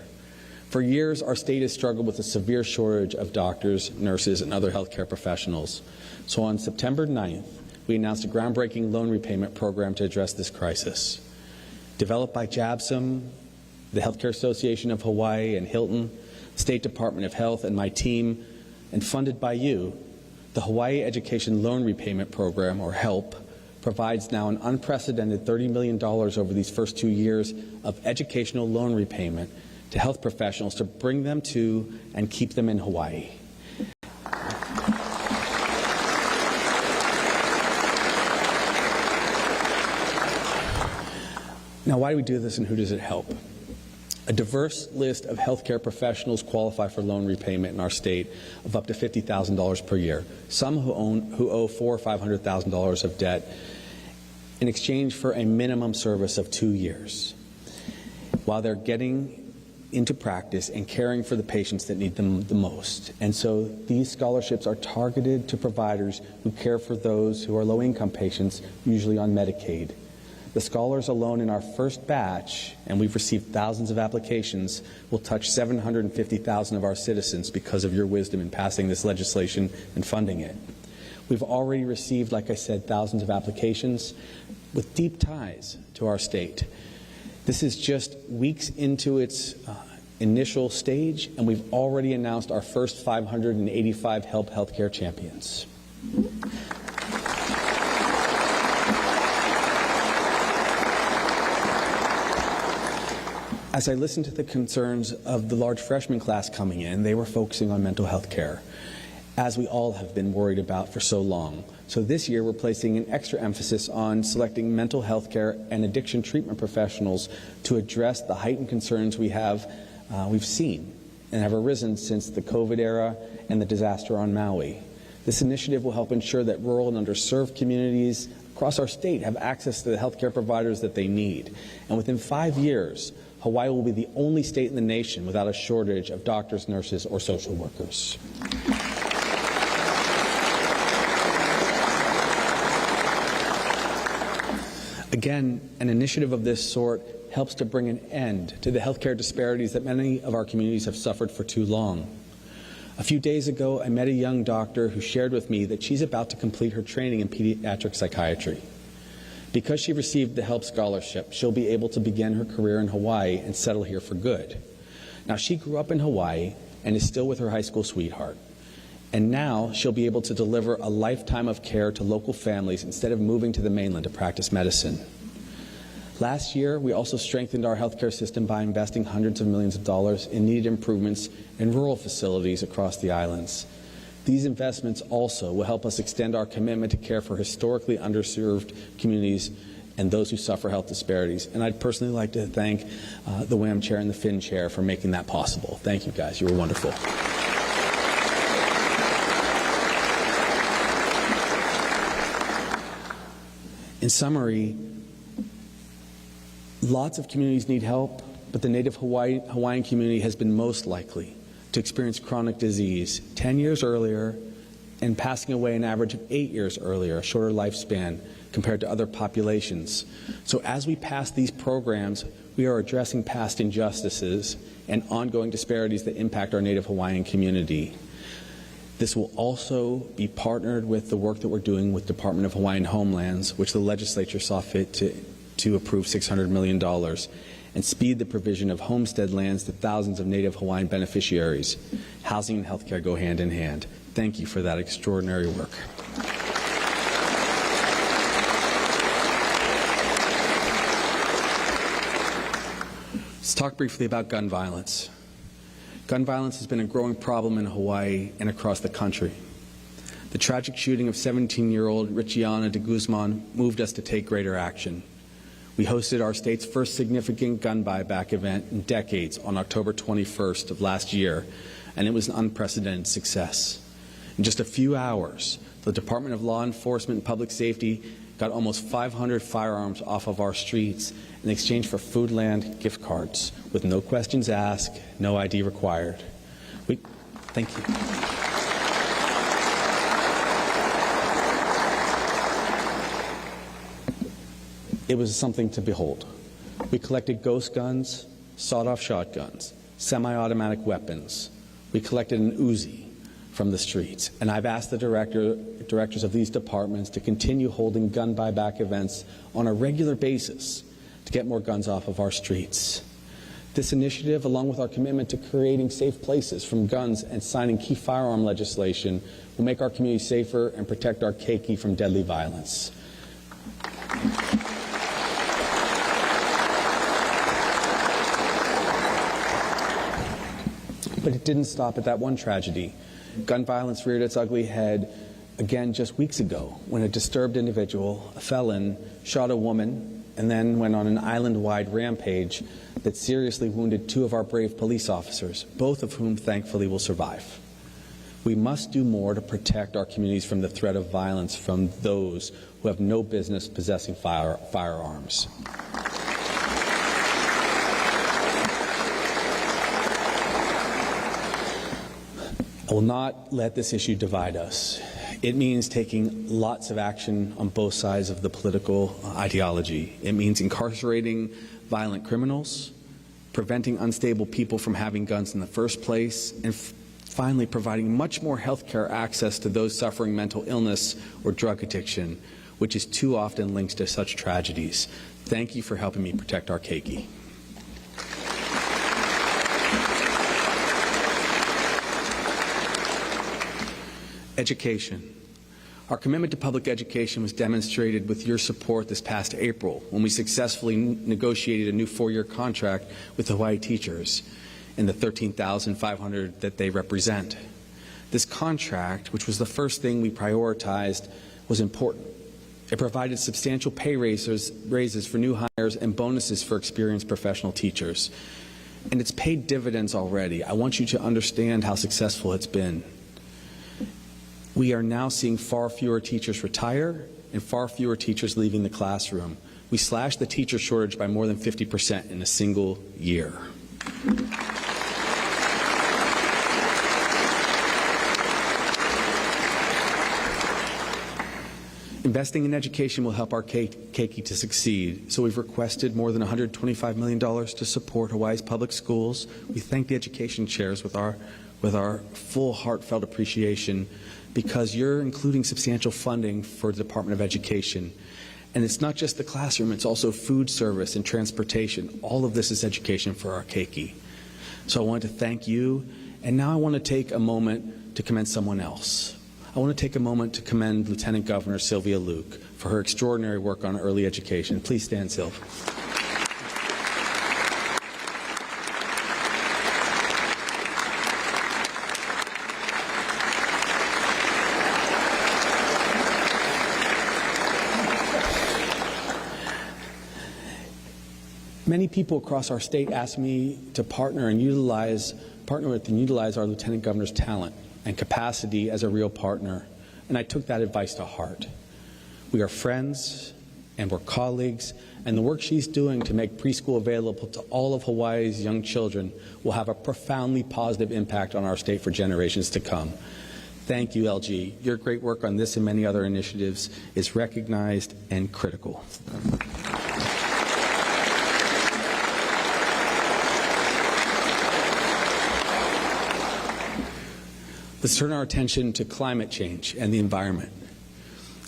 For years, our state has struggled with a severe shortage of doctors, nurses, and other healthcare professionals. So on September 9th, we announced a groundbreaking loan repayment program to address this crisis. Developed by JABSM, the Healthcare Association of Hawaii, and Hilton, State Department of Health, and my team, and funded by you, the Hawaii Education Loan Repayment Program, or HELP, provides now an unprecedented $30 million over these first 2 years of educational loan repayment to health professionals to bring them to and keep them in Hawaii. Now, why do we do this and who does it help? A diverse list of healthcare professionals qualify for loan repayment in our state of up to $50,000 per year. Some who owe $400,000 or $500,000 of debt in exchange for a minimum service of 2 years, while they're getting into practice and caring for the patients that need them the most. And so these scholarships are targeted to providers who care for those who are low-income patients, usually on Medicaid. The scholars alone in our first batch, and we've received thousands of applications, will touch 750,000 of our citizens because of your wisdom in passing this legislation and funding it. We've already received, like I said, thousands of applications with deep ties to our state. This is just weeks into its initial stage, and we've already announced our first 585 HELP Healthcare champions. As I listened to the concerns of the large freshman class coming in, they were focusing on mental health care, as we all have been worried about for so long. So this year, we're placing an extra emphasis on selecting mental health care and addiction treatment professionals to address the heightened concerns we've seen and have arisen since the COVID era and the disaster on Maui. This initiative will help ensure that rural and underserved communities across our state have access to the health care providers that they need. And within 5 years, Hawaii will be the only state in the nation without a shortage of doctors, nurses, or social workers. Again, an initiative of this sort helps to bring an end to the healthcare disparities that many of our communities have suffered for too long. A few days ago, I met a young doctor who shared with me that she's about to complete her training in pediatric psychiatry. Because she received the HELP scholarship, she'll be able to begin her career in Hawaii and settle here for good. Now, she grew up in Hawaii and is still with her high school sweetheart. And now she'll be able to deliver a lifetime of care to local families instead of moving to the mainland to practice medicine. Last year, we also strengthened our healthcare system by investing hundreds of millions of dollars in needed improvements in rural facilities across the islands. These investments also will help us extend our commitment to care for historically underserved communities and those who suffer health disparities. And I'd personally like to thank the WAM chair and the FIN chair for making that possible. Thank you guys, you were wonderful. In summary, lots of communities need help, but the Native Hawaiian community has been most likely to experience chronic disease 10 years earlier and passing away an average of 8 years earlier, a shorter lifespan compared to other populations. So as we pass these programs, we are addressing past injustices and ongoing disparities that impact our Native Hawaiian community. This will also be partnered with the work that we're doing with Department of Hawaiian Homelands, which the legislature saw fit to approve $600 million, and speed the provision of homestead lands to thousands of Native Hawaiian beneficiaries. Housing and healthcare go hand in hand. Thank you for that extraordinary work. Let's talk briefly about gun violence. Gun violence has been a growing problem in Hawaii and across the country. The tragic shooting of 17-year-old Richiana de Guzman moved us to take greater action. We hosted our state's first significant gun buyback event in decades on October 21st of last year, and it was an unprecedented success. In just a few hours, the Department of Law Enforcement and Public Safety got almost 500 firearms off of our streets in exchange for Foodland gift cards, with no questions asked, no ID required. Thank you. It was something to behold. We collected ghost guns, sawed-off shotguns, semi-automatic weapons. We collected an Uzi from the streets, and I've asked the directors of these departments to continue holding gun buyback events on a regular basis to get more guns off of our streets. This initiative, along with our commitment to creating safe places from guns and signing key firearm legislation, will make our community safer and protect our keiki from deadly violence. But it didn't stop at that one tragedy. Gun violence reared its ugly head again just weeks ago when a disturbed individual, a felon, shot a woman and then went on an island-wide rampage that seriously wounded 2 of our brave police officers, both of whom thankfully will survive. We must do more to protect our communities from the threat of violence from those who have no business possessing firearms. I will not let this issue divide us. It means taking lots of action on both sides of the political ideology. It means incarcerating violent criminals, preventing unstable people from having guns in the first place, and finally providing much more health care access to those suffering mental illness or drug addiction, which is too often linked to such tragedies. Thank you for helping me protect our keiki. Education. Our commitment to public education was demonstrated with your support this past April when we successfully negotiated a new 4-year contract with the Hawaii teachers and the 13,500 that they represent. This contract, which was the first thing we prioritized, was important. It provided substantial pay raises for new hires and bonuses for experienced professional teachers. And it's paid dividends already. I want you to understand how successful it's been. We are now seeing far fewer teachers retire and far fewer teachers leaving the classroom, We slashed the teacher shortage by more than 50% in a single year. Investing in education will help our keiki to succeed, so we've requested more than $125 million to support Hawaii's public schools. We thank the education chairs with our full heartfelt appreciation, because you're including substantial funding for the Department of Education. And it's not just the classroom, it's also food service and transportation. All of this is education for our keiki. So I wanted to thank you, and now I want to take a moment to commend someone else. I want to take a moment to commend Lieutenant Governor Sylvia Luke for her extraordinary work on early education. Please stand, Sylv. Many people across our state ask me to partner with and utilize our Lieutenant Governor's talent and capacity as a real partner, and I took that advice to heart. We are friends and we're colleagues, and the work she's doing to make preschool available to all of Hawaii's young children will have a profoundly positive impact on our state for generations to come. Thank you, LG. Your great work on this and many other initiatives is recognized and critical. Let's turn our attention to climate change and the environment.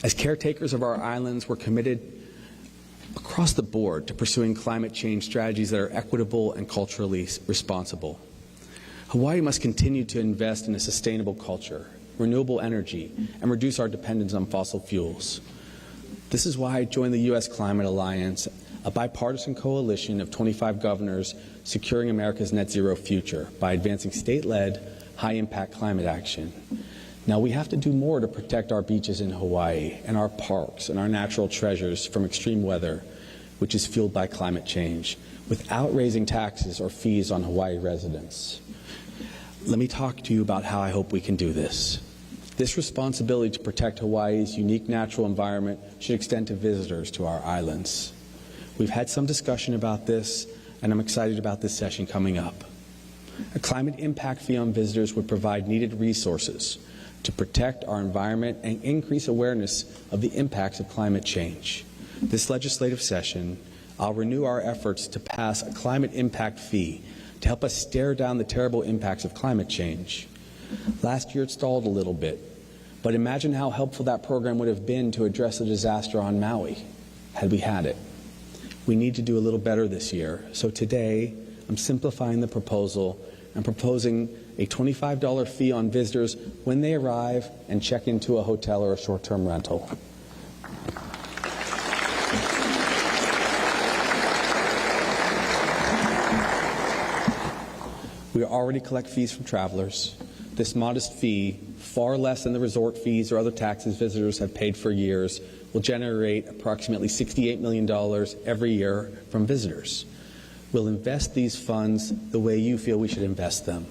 As caretakers of our islands, we're committed across the board to pursuing climate change strategies that are equitable and culturally responsible. Hawaii must continue to invest in a sustainable culture, renewable energy, and reduce our dependence on fossil fuels. This is why I joined the U.S. Climate Alliance, a bipartisan coalition of 25 governors securing America's net zero future by advancing state-led, high-impact climate action. Now, we have to do more to protect our beaches in Hawaii and our parks and our natural treasures from extreme weather, which is fueled by climate change, without raising taxes or fees on Hawaii residents. Let me talk to you about how I hope we can do this. This responsibility to protect Hawaii's unique natural environment should extend to visitors to our islands. We've had some discussion about this, and I'm excited about this session coming up. A climate impact fee on visitors would provide needed resources to protect our environment and increase awareness of the impacts of climate change. This legislative session, I'll renew our efforts to pass a climate impact fee to help us stare down the terrible impacts of climate change. Last year it stalled a little bit, but imagine how helpful that program would have been to address the disaster on Maui had we had it. We need to do a little better this year, so today I'm simplifying the proposal and proposing a $25 fee on visitors when they arrive and check into a hotel or a short-term rental. We already collect fees from travelers. This modest fee, far less than the resort fees or other taxes visitors have paid for years, will generate approximately $68 million every year from visitors. We'll invest these funds the way you feel we should invest them.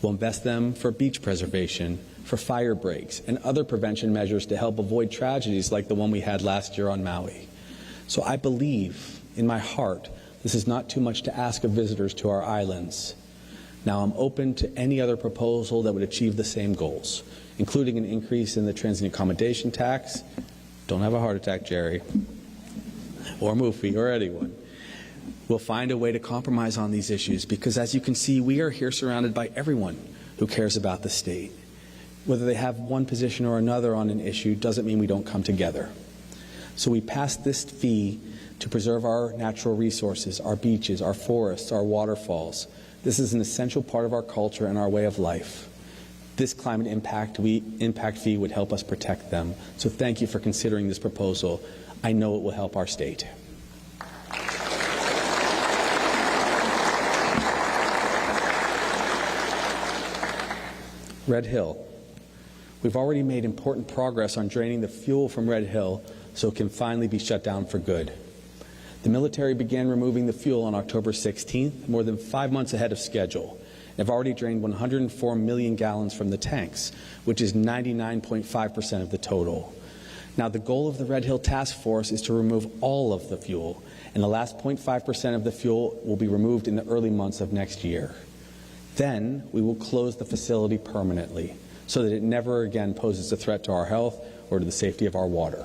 We'll invest them for beach preservation, for fire breaks, and other prevention measures to help avoid tragedies like the one we had last year on Maui. So I believe, in my heart, this is not too much to ask of visitors to our islands. Now I'm open to any other proposal that would achieve the same goals, including an increase in the transient accommodation tax. Don't have a heart attack, Jerry, or Mufi, or anyone. We'll find a way to compromise on these issues because, as you can see, we are here surrounded by everyone who cares about the state. Whether they have one position or another on an issue doesn't mean we don't come together. So we passed this fee to preserve our natural resources, our beaches, our forests, our waterfalls. This is an essential part of our culture and our way of life. This climate impact fee would help us protect them. So thank you for considering this proposal. I know it will help our state. Red Hill. We've already made important progress on draining the fuel from Red Hill so it can finally be shut down for good. The military began removing the fuel on October 16th, more than 5 months ahead of schedule. They've already drained 104 million gallons from the tanks, which is 99.5% of the total. Now, the goal of the Red Hill Task Force is to remove all of the fuel, and the last 0.5% of the fuel will be removed in the early months of next year. Then we will close the facility permanently so that it never again poses a threat to our health or to the safety of our water.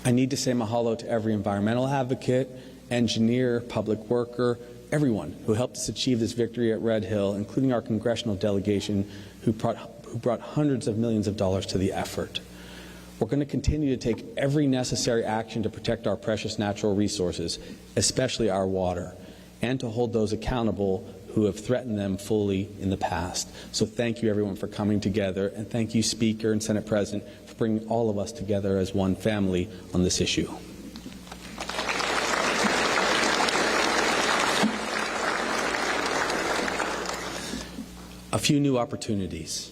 I need to say mahalo to every environmental advocate, engineer, public worker, everyone who helped us achieve this victory at Red Hill, including our congressional delegation who brought hundreds of millions of dollars to the effort. We're going to continue to take every necessary action to protect our precious natural resources, especially our water, and to hold those accountable who have threatened them fully in the past. So thank you, everyone, for coming together, and thank you, Speaker and Senate President, for bringing all of us together as one family on this issue. A few new opportunities.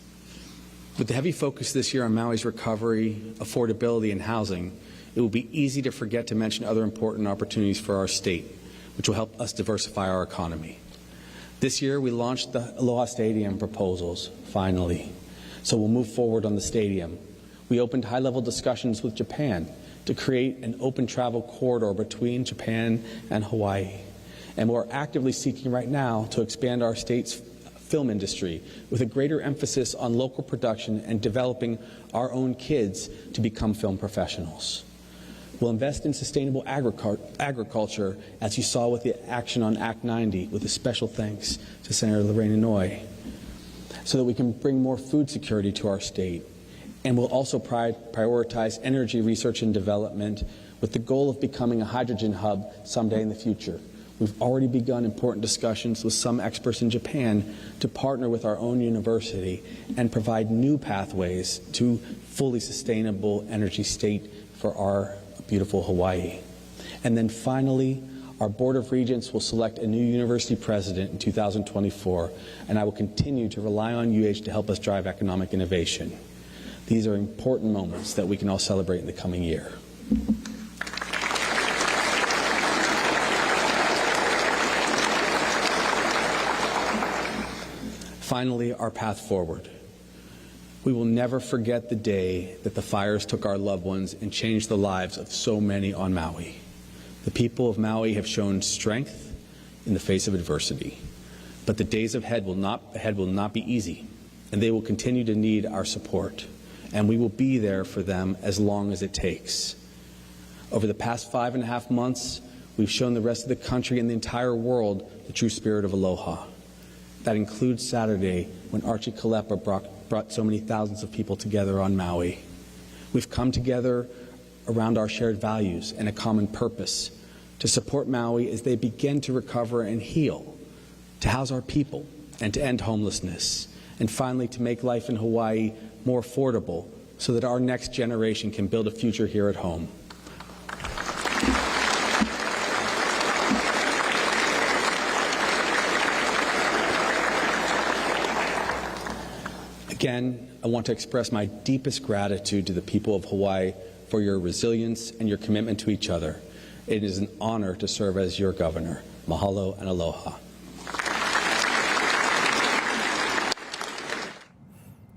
With the heavy focus this year on Maui's recovery, affordability, and housing, it will be easy to forget to mention other important opportunities for our state, which will help us diversify our economy. This year, we launched the Aloha Stadium proposals, finally. So we'll move forward on the stadium. We opened high-level discussions with Japan to create an open travel corridor between Japan and Hawaii. And we're actively seeking right now to expand our state's film industry with a greater emphasis on local production and developing our own kids to become film professionals. We'll invest in sustainable agriculture, as you saw with the action on Act 90, with a special thanks to Senator Lorraine Inouye, so that we can bring more food security to our state. And we'll also prioritize energy research and development with the goal of becoming a hydrogen hub someday in the future. We've already begun important discussions with some experts in Japan to partner with our own university and provide new pathways to fully sustainable energy state for our beautiful Hawaii. And then finally, our Board of Regents will select a new university president in 2024, and I will continue to rely on UH to help us drive economic innovation. These are important moments that we can all celebrate in the coming year. Finally, our path forward. We will never forget the day that the fires took our loved ones and changed the lives of so many on Maui. The people of Maui have shown strength in the face of adversity. But the days ahead will not be easy, and they will continue to need our support. And we will be there for them as long as it takes. Over the past 5.5 months, we've shown the rest of the country and the entire world the true spirit of aloha. That includes Saturday, when Archie Kalepa brought so many thousands of people together on Maui. We've come together around our shared values and a common purpose to support Maui as they begin to recover and heal, to house our people and to end homelessness, and finally to make life in Hawaii more affordable so that our next generation can build a future here at home. Again, I want to express my deepest gratitude to the people of Hawaii for your resilience and your commitment to each other. It is an honor to serve as your governor. Mahalo and aloha.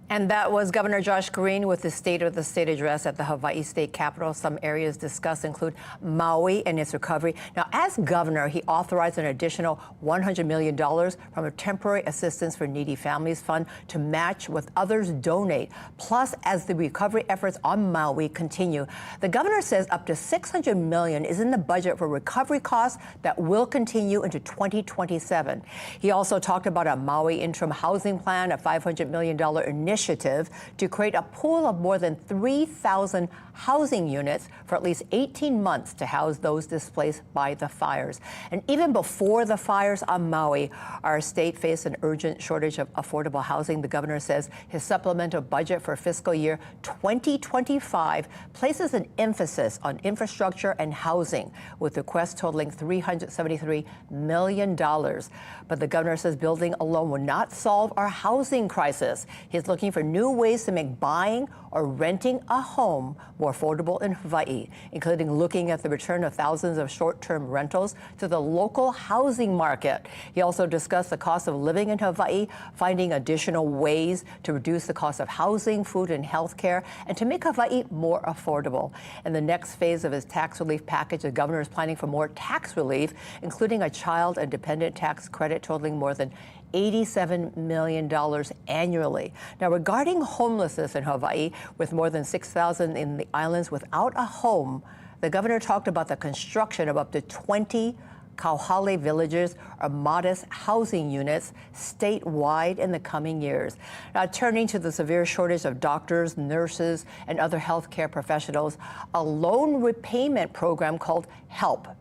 And that was Governor Josh Green with the State of the State address at the Hawaii State Capitol. Some areas discussed include Maui and its recovery. Now, as governor, he authorized an additional $100 million from a Temporary Assistance for Needy Families Fund to match what others donate. Plus, as the recovery efforts on Maui continue, the governor says up to $600 million is in the budget for recovery costs that will continue into 2027. He also talked about a Maui interim housing plan, a $500 million initiative to create a pool of more than 3,000 housing units for at least 18 months to house those displaced by the fires. And even before the fires on Maui, our state faced an urgent shortage of affordable housing. The governor says his supplemental budget for fiscal year 2025 places an emphasis on infrastructure and housing, with requests totaling $373 million. But the governor says building alone will not solve our housing crisis. He's looking for new ways to make buying or renting a home more affordable in Hawaii, including looking at the return of thousands of short-term rentals to the local housing market. He also discussed the cost of living in Hawaii, finding additional ways to reduce the cost of housing, food, and health care, and to make Hawaii more affordable. In the next phase of his tax relief package, the governor is planning for more tax relief, including a child and dependent tax credit totaling more than $87 million annually. Now, regarding homelessness in Hawaii, with more than 6,000 in the islands without a home, the governor talked about the construction of up to 20 kauhale villages, or modest housing units, statewide in the coming years. Now, turning to the severe shortage of doctors, nurses, and other healthcare professionals, a loan repayment program called HELP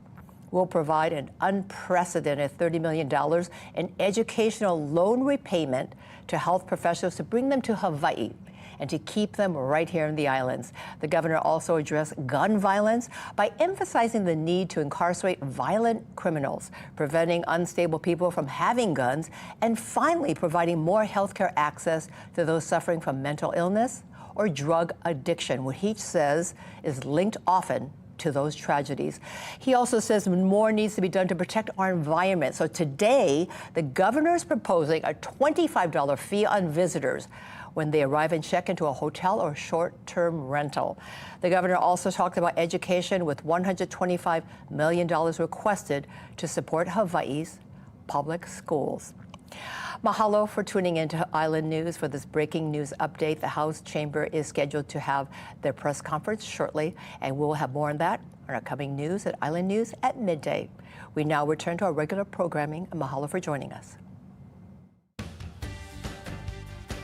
will provide an unprecedented $30 million in educational loan repayment to health professionals to bring them to Hawaii and to keep them right here in the islands. The governor also addressed gun violence by emphasizing the need to incarcerate violent criminals, preventing unstable people from having guns, and finally providing more healthcare access to those suffering from mental illness or drug addiction, which he says is linked often to those tragedies. He also says more needs to be done to protect our environment. So today, the governor is proposing a $25 fee on visitors when they arrive and check into a hotel or short-term rental. The governor also talked about education, with $125 million requested to support Hawaii's public schools. Mahalo for tuning in to Island News for this breaking news update. The House chamber is scheduled to have their press conference shortly, and we'll have more on that on our coming news at Island News at midday. We now return to our regular programming, and mahalo for joining us.